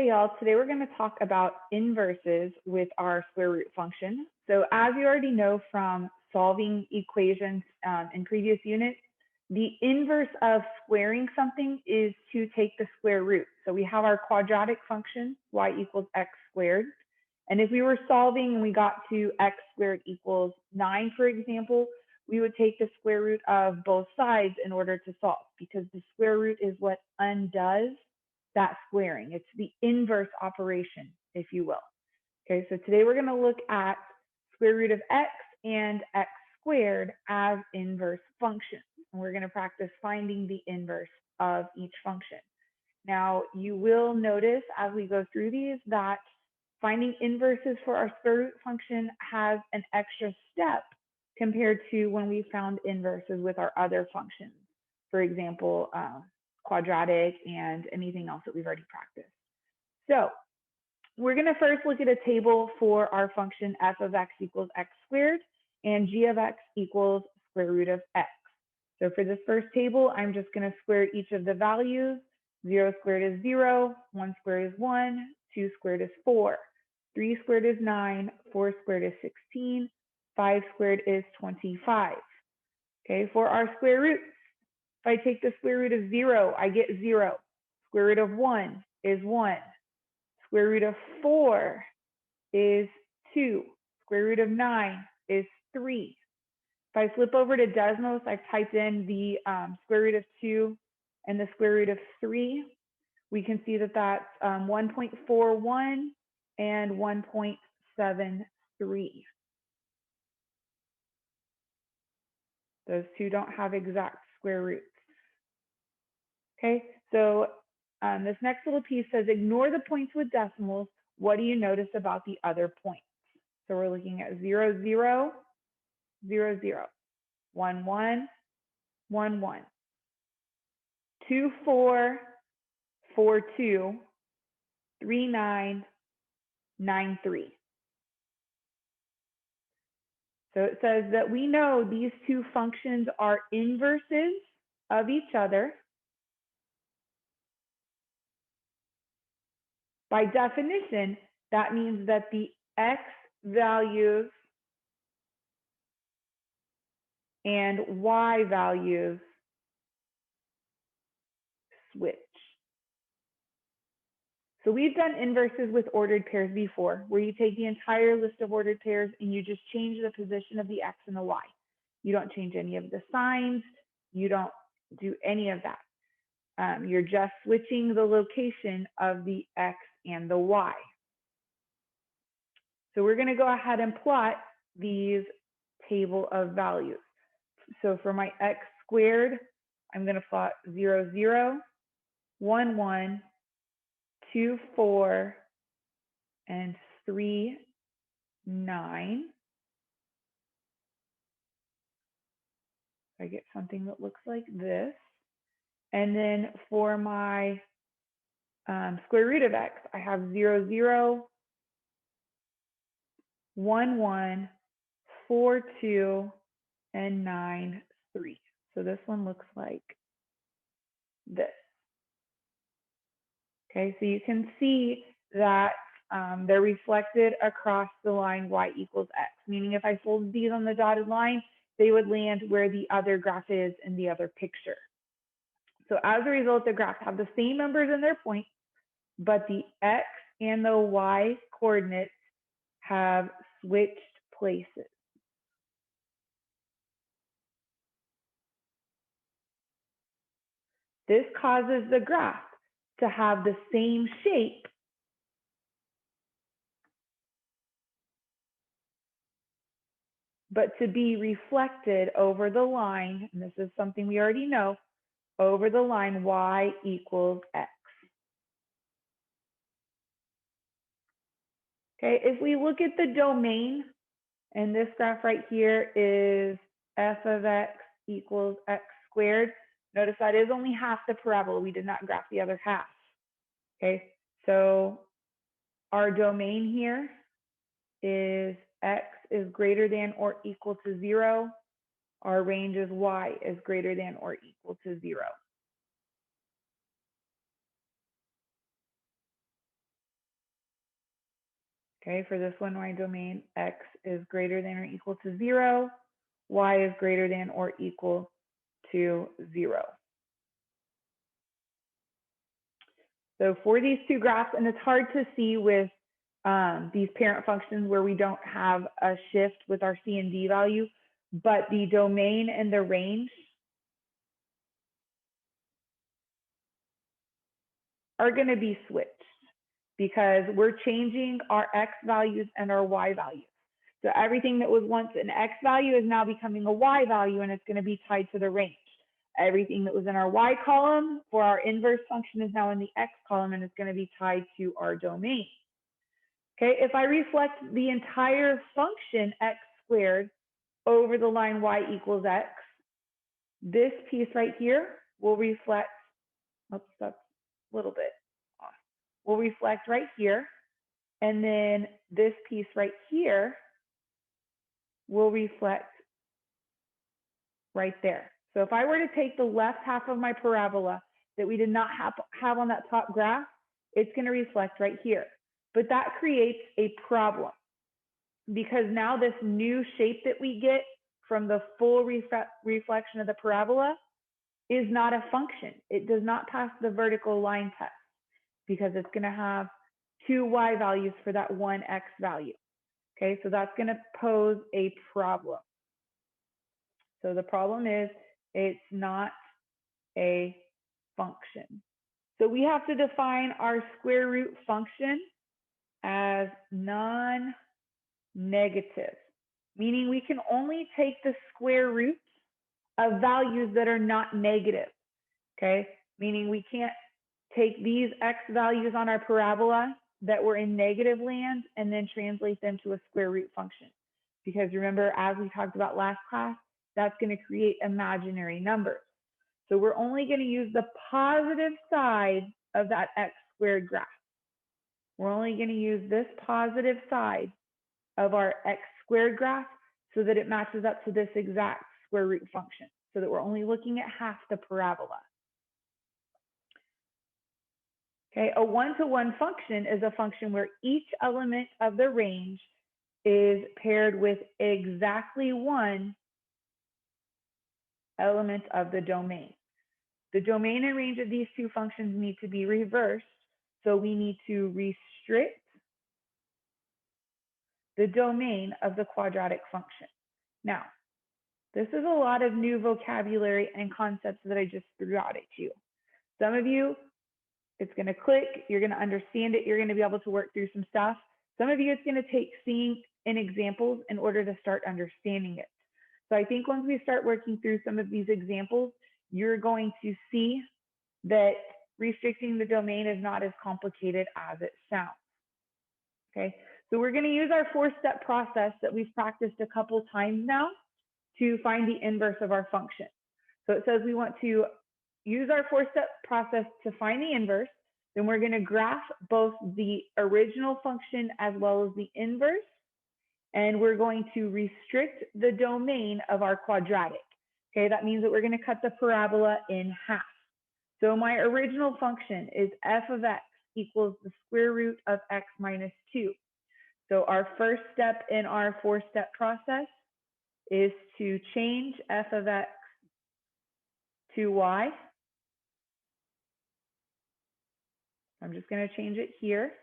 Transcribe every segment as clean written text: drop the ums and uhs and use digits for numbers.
y'all. Today we're going to talk about inverses with our square root function. So as you already know from solving equations in previous units, the inverse of squaring something is to take the square root. So we have our quadratic function, y equals x squared. And if we were solving and we got to x squared equals 9, for example, we would take the square root of both sides in order to solve, because the square root is what undoes that squaring. It's the inverse operation, if you will. Okay, so today we're going to look at square root of x and x squared as inverse functions. And we're going to practice finding the inverse of each function. Now, you will notice as we go through these that finding inverses for our square root function has an extra step compared to when we found inverses with our other functions. For example, quadratic and anything else that we've already practiced. So we're going to first look at a table for our function f of x equals x squared and g of x equals square root of x. So for this first table, I'm just going to square each of the values. 0 squared is 0, 1 squared is 1, 2 squared is 4, 3 squared is 9, 4 squared is 16, 5 squared is 25. Okay, for our square roots, if I take the square root of 0, I get 0. Square root of 1 is 1. Square root of 4 is 2. Square root of 9 is 3. If I flip over to Desmos, I've typed in the square root of 2 and the square root of 3. We can see that that's 1.41 and 1.73. Those two don't have exact square roots. Okay, so this next little piece says, ignore the points with decimals. What do you notice about the other points? So we're looking at 0, 0, 0, 0, 1, 1, 1, 1, 2, 4, 4, 2, 3, 9, 9, 3. So it says that we know these two functions are inverses of each other. By definition, that means that the x values and y values switch. So we've done inverses with ordered pairs before, where you take the entire list of ordered pairs and you just change the position of the x and the y. You don't change any of the signs. You don't do any of that. You're just switching the location of the x and the y. So we're going to go ahead and plot these table of values. So for my x squared, I'm going to plot 0, 0, 1, 1, 2, 4, and 3, 9. I get something that looks like this. And then for my square root of x, I have 0, 0, 1, 1, 4, 2, and 9, 3. So this one looks like this. Okay, so you can see that they're reflected across the line y equals x, meaning if I folded these on the dotted line, they would land where the other graph is in the other picture. So as a result, the graphs have the same numbers in their points, but the x and the y coordinates have switched places. This causes the graph to have the same shape, but to be reflected over the line, and this is something we already know, over the line y equals x. Okay, if we look at the domain, and this graph right here is f of x equals x squared. Notice that is only half the parabola. We did not graph the other half. Okay, so our domain here is x is greater than or equal to 0. Our range is y is greater than or equal to 0. Okay, for this one, my domain x is greater than or equal to 0, y is greater than or equal to 0. So for these two graphs, and it's hard to see with these parent functions where we don't have a shift with our C and D value, but the domain and the range are going to be switched because we're changing our x values and our y values. So everything that was once an x value is now becoming a y value, and it's going to be tied to the range. Everything that was in our y column for our inverse function is now in the x column, and it's going to be tied to our domain. Okay, if I reflect the entire function x squared over the line y equals x, this piece right here will reflect, oops, that's a little bit off, will reflect right here. And then this piece right here will reflect right there. So if I were to take the left half of my parabola that we did not have on that top graph, it's going to reflect right here. But that creates a problem because now this new shape that we get from the full reflection of the parabola is not a function. It does not pass the vertical line test because it's going to have two y values for that one x value. Okay, so that's going to pose a problem. So the problem is it's not a function. So we have to define our square root function as non-negative, meaning we can only take the square root of values that are not negative, okay? Meaning we can't take these x values on our parabola that were in negative land and then translate them to a square root function. Because remember, as we talked about last class, that's going to create imaginary numbers. So we're only going to use the positive side of that x squared graph. We're only going to use this positive side of our x squared graph so that it matches up to this exact square root function, so that we're only looking at half the parabola. Okay, a one-to-one function is a function where each element of the range is paired with exactly one element of the domain. The domain and range of these two functions need to be reversed, so we need to restrict the domain of the quadratic function. Now, this is a lot of new vocabulary and concepts that I just threw out at you. Some of you, it's going to click, you're going to understand it, you're going to be able to work through some stuff. Some of you, it's going to take seeing in examples in order to start understanding it. So I think once we start working through some of these examples, you're going to see that restricting the domain is not as complicated as it sounds. Okay, so we're going to use our four-step process that we've practiced a couple times now to find the inverse of our function. So it says we want to use our four-step process to find the inverse. Then we're going to graph both the original function as well as the inverse. And we're going to restrict the domain of our quadratic. Okay, that means that we're going to cut the parabola in half. So my original function is f of x equals the square root of x minus 2. So our first step in our four-step process is to change f of x to y. I'm just going to change it here.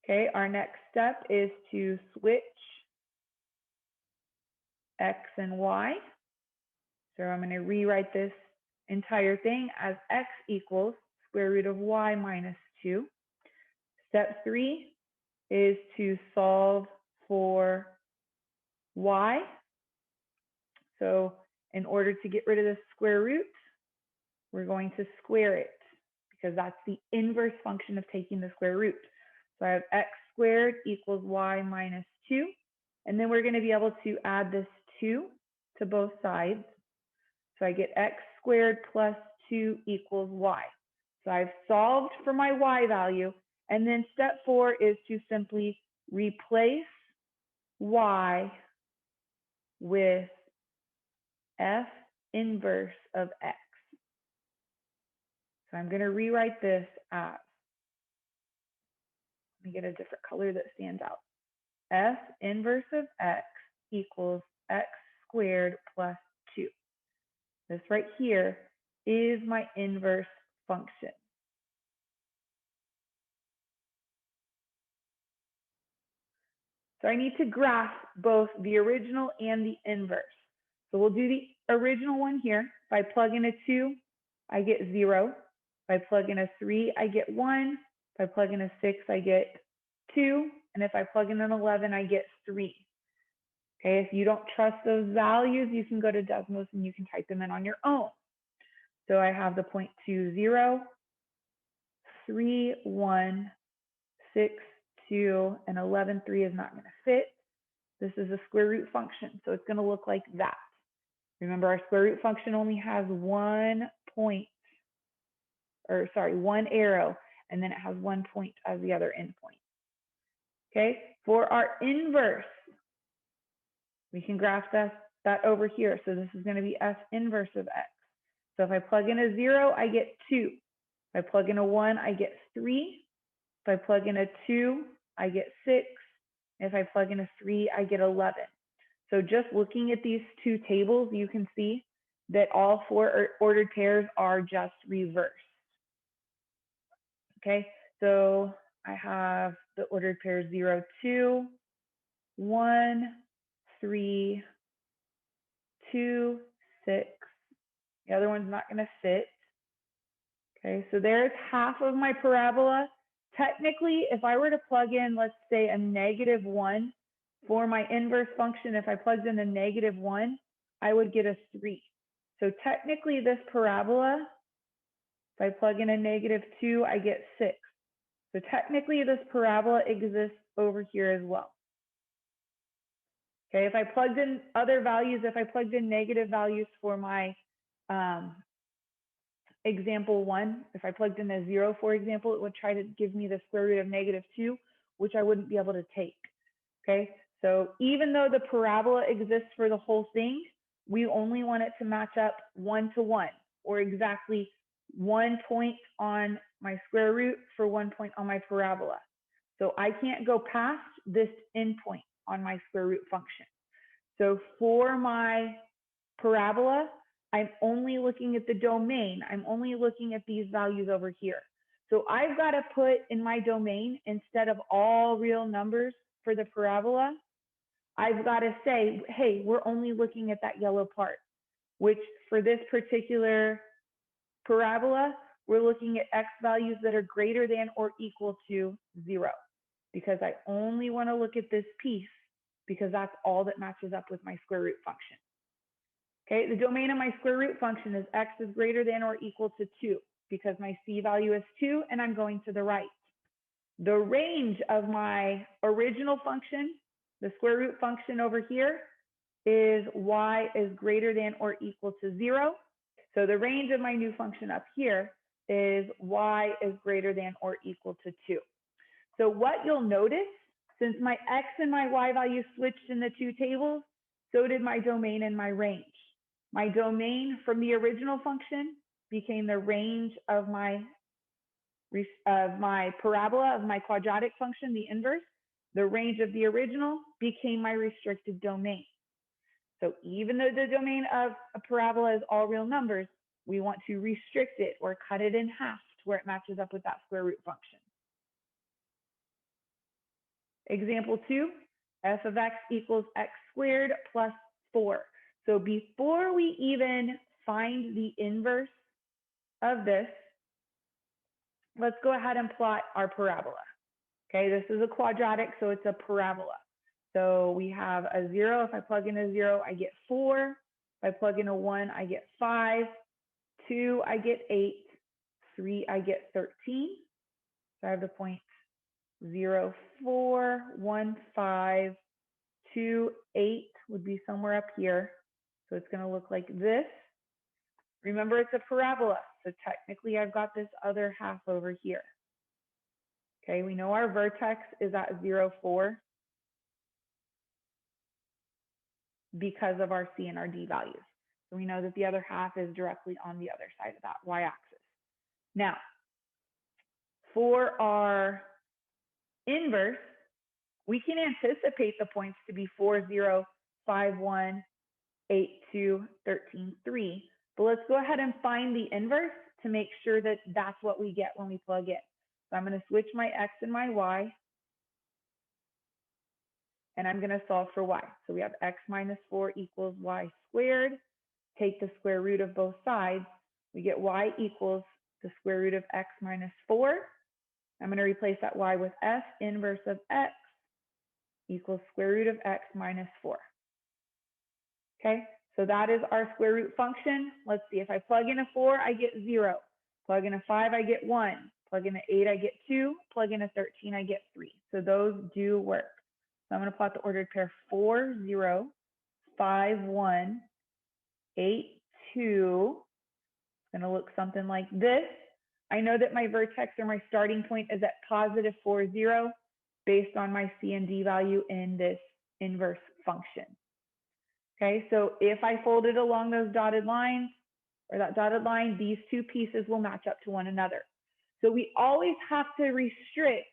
Okay, our next step is to switch x and y. So I'm going to rewrite this entire thing as x equals square root of y minus 2. Step 3 is to solve for y. So in order to get rid of the square root, we're going to square it because that's the inverse function of taking the square root. So I have x squared equals y minus 2. And then we're going to be able to add this 2 to both sides. So I get x squared plus 2 equals y. So I've solved for my y value. And then step 4 is to simply replace y with f inverse of x. So I'm going to rewrite this as, me get a different color that stands out. F inverse of x equals x squared plus 2. This right here is my inverse function. So I need to graph both the original and the inverse. So we'll do the original one here. If I plug in a 2, I get 0. If I plug in a 3, I get 1. If I plug in a 6, I get 2. And if I plug in an 11, I get 3. Okay, if you don't trust those values, you can go to Desmos and you can type them in on your own. So I have the 0.20, 3, 1, 6, 2, and 11, 3 is not going to fit. This is a square root function, so it's going to look like that. Remember, our square root function only has one arrow, and then it has 1 point as the other endpoint. Okay, for our inverse, we can graph that over here. So this is going to be F inverse of x. So if I plug in a 0, I get 2. If I plug in a 1, I get 3. If I plug in a 2, I get 6. If I plug in a 3, I get 11. So just looking at these two tables, you can see that all 4 ordered pairs are just reversed. Okay, so I have the ordered pairs 0, 2, 1, 3, 2, 6. The other one's not going to fit. Okay, so there's half of my parabola. Technically, if I were to plug in, let's say, a -1 for my inverse function, if I plugged in a -1, I would get a 3. So technically, this parabola, if I plug in a -2, I get 6. So technically, this parabola exists over here as well. Okay, if I plugged in other values, if I plugged in negative values for my example 1, if I plugged in a 0, for example, it would try to give me the square root of -2, which I wouldn't be able to take. Okay, so even though the parabola exists for the whole thing, we only want it to match up 1 to 1, or exactly 1 point on my square root for 1 point on my parabola. So I can't go past this endpoint on my square root function. So for my parabola, I'm only looking at the domain. I'm only looking at these values over here. So I've got to put in my domain, instead of all real numbers for the parabola, I've got to say, hey, we're only looking at that yellow part, which for this particular parabola, we're looking at x values that are greater than or equal to 0, because I only want to look at this piece, because that's all that matches up with my square root function. Okay, the domain of my square root function is x is greater than or equal to 2, because my c value is 2 and I'm going to the right. The range of my original function, the square root function over here, is y is greater than or equal to 0. So the range of my new function up here is y is greater than or equal to 2. So what you'll notice, since my x and my y values switched in the two tables, so did my domain and my range. My domain from the original function became the range of my parabola, of my quadratic function, the inverse. The range of the original became my restricted domain. So even though the domain of a parabola is all real numbers, we want to restrict it or cut it in half to where it matches up with that square root function. Example 2, f of x equals x squared plus 4. So before we even find the inverse of this, let's go ahead and plot our parabola. Okay, this is a quadratic, so it's a parabola. So we have a 0. If I plug in a 0, I get 4. If I plug in a 1, I get 5. 2, I get 8. 3, I get 13. So I have the point 0, 4, 1, 5, 2, 8 would be somewhere up here. So it's going to look like this. Remember, it's a parabola. So technically, I've got this other half over here. Okay, we know our vertex is at 0, 4 because of our C and our D values. So we know that the other half is directly on the other side of that y-axis. Now, for our inverse, we can anticipate the points to be 4, 0, 5, 1, 8, 2, 13, 3. But let's go ahead and find the inverse to make sure that that's what we get when we plug in. So I'm going to switch my x and my y, and I'm going to solve for y. So we have x minus 4 equals y squared. Take the square root of both sides. We get y equals the square root of x minus 4. I'm going to replace that y with f inverse of x equals square root of x minus 4. Okay, so that is our square root function. Let's see, if I plug in a 4, I get 0. Plug in a 5, I get 1. Plug in an 8, I get 2. Plug in a 13, I get 3. So those do work. So I'm going to plot the ordered pair 4, 0, 5, 1, 8, 2. It's going to look something like this. I know that my vertex or my starting point is at positive 4, 0 based on my C and D value in this inverse function. Okay, so if I fold it along those dotted lines, or that dotted line, these two pieces will match up to one another. So we always have to restrict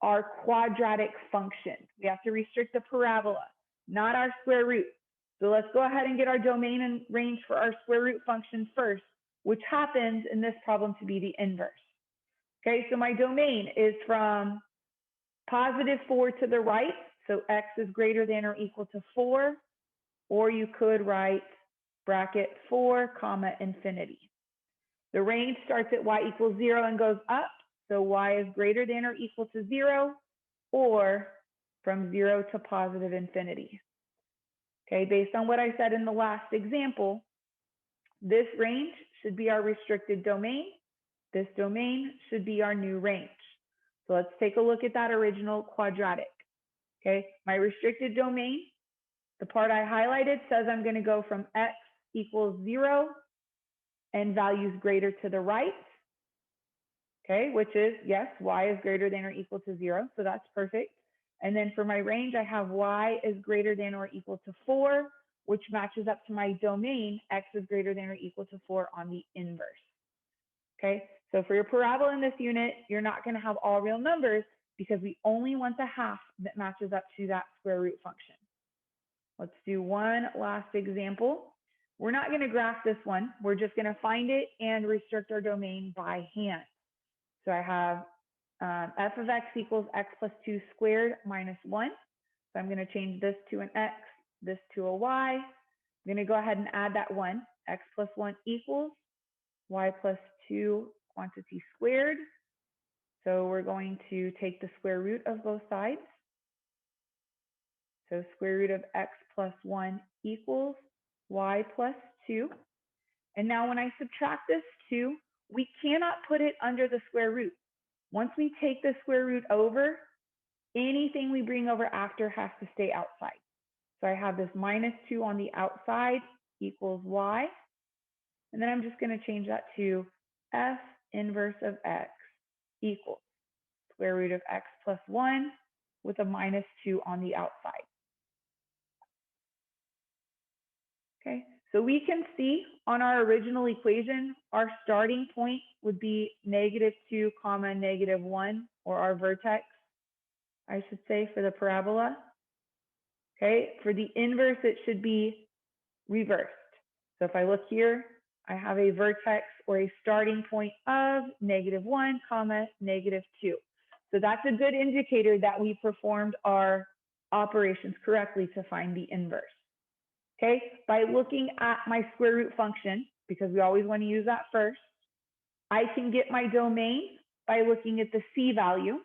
our quadratic function. We have to restrict the parabola, not our square root. So let's go ahead and get our domain and range for our square root function first, which happens in this problem to be the inverse. Okay, so my domain is from positive 4 to the right, so x is greater than or equal to 4, or you could write bracket 4, comma, infinity. The range starts at y equals 0 and goes up, so y is greater than or equal to 0, or from 0 to positive infinity. Okay, based on what I said in the last example, this range should be our restricted domain. This domain should be our new range. So let's take a look at that original quadratic. Okay, my restricted domain, the part I highlighted says I'm going to go from x equals 0 and values greater to the right. Okay, which is, yes, y is greater than or equal to 0, so that's perfect. And then for my range, I have y is greater than or equal to 4, which matches up to my domain, x is greater than or equal to 4 on the inverse. Okay, so for your parabola in this unit, you're not going to have all real numbers because we only want the half that matches up to that square root function. Let's do one last example. We're not going to graph this one. We're just going to find it and restrict our domain by hand. So I have f of x equals x plus 2 squared minus 1. So I'm going to change this to an x, this to a y. I'm going to go ahead and add that 1. X plus 1 equals y plus 2 quantity squared. So we're going to take the square root of both sides. So square root of x plus 1 equals y plus 2. And now when I subtract this 2, we cannot put it under the square root. Once we take the square root over, anything we bring over after has to stay outside. So I have this minus 2 on the outside equals y. And then I'm just going to change that to f inverse of x equals square root of x plus 1 with a minus 2 on the outside. Okay, so we can see on our original equation, our starting point would be -2 comma -1, or our vertex, I should say, for the parabola. Okay, for the inverse, it should be reversed. So if I look here, I have a vertex or a starting point of -1 comma -2. So that's a good indicator that we performed our operations correctly to find the inverse. Okay, by looking at my square root function, because we always want to use that first, I can get my domain by looking at the C value.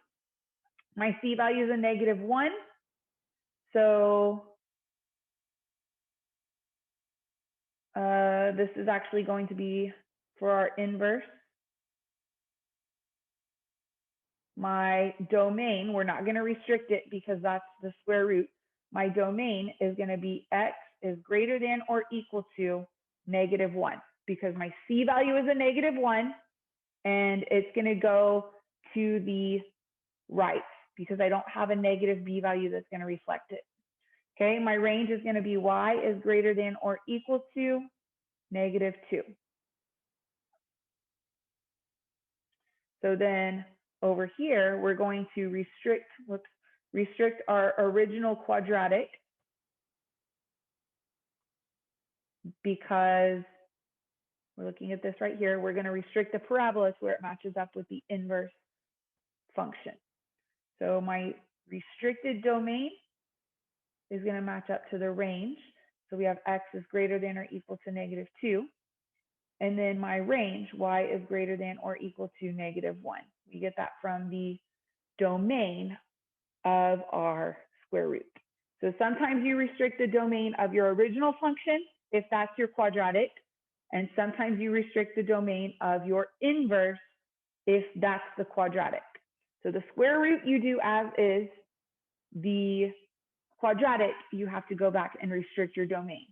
My C value is a -1. So this is actually going to be for our inverse. My domain, we're not going to restrict it because that's the square root. My domain is going to be x is greater than or equal to -1, because my C value is a -1 and it's going to go to the right because I don't have a negative B value that's going to reflect it. Okay, my range is going to be y is greater than or equal to -2. So then over here, we're going to restrict our original quadratic because we're looking at this right here. We're going to restrict the parabola to where it matches up with the inverse function. So my restricted domain is going to match up to the range. So we have x is greater than or equal to -2. And then my range, y is greater than or equal to -1. We get that from the domain of our square root. So sometimes you restrict the domain of your original function if that's your quadratic, and sometimes you restrict the domain of your inverse if that's the quadratic. So the square root you do as is. The quadratic, you have to go back and restrict your domain.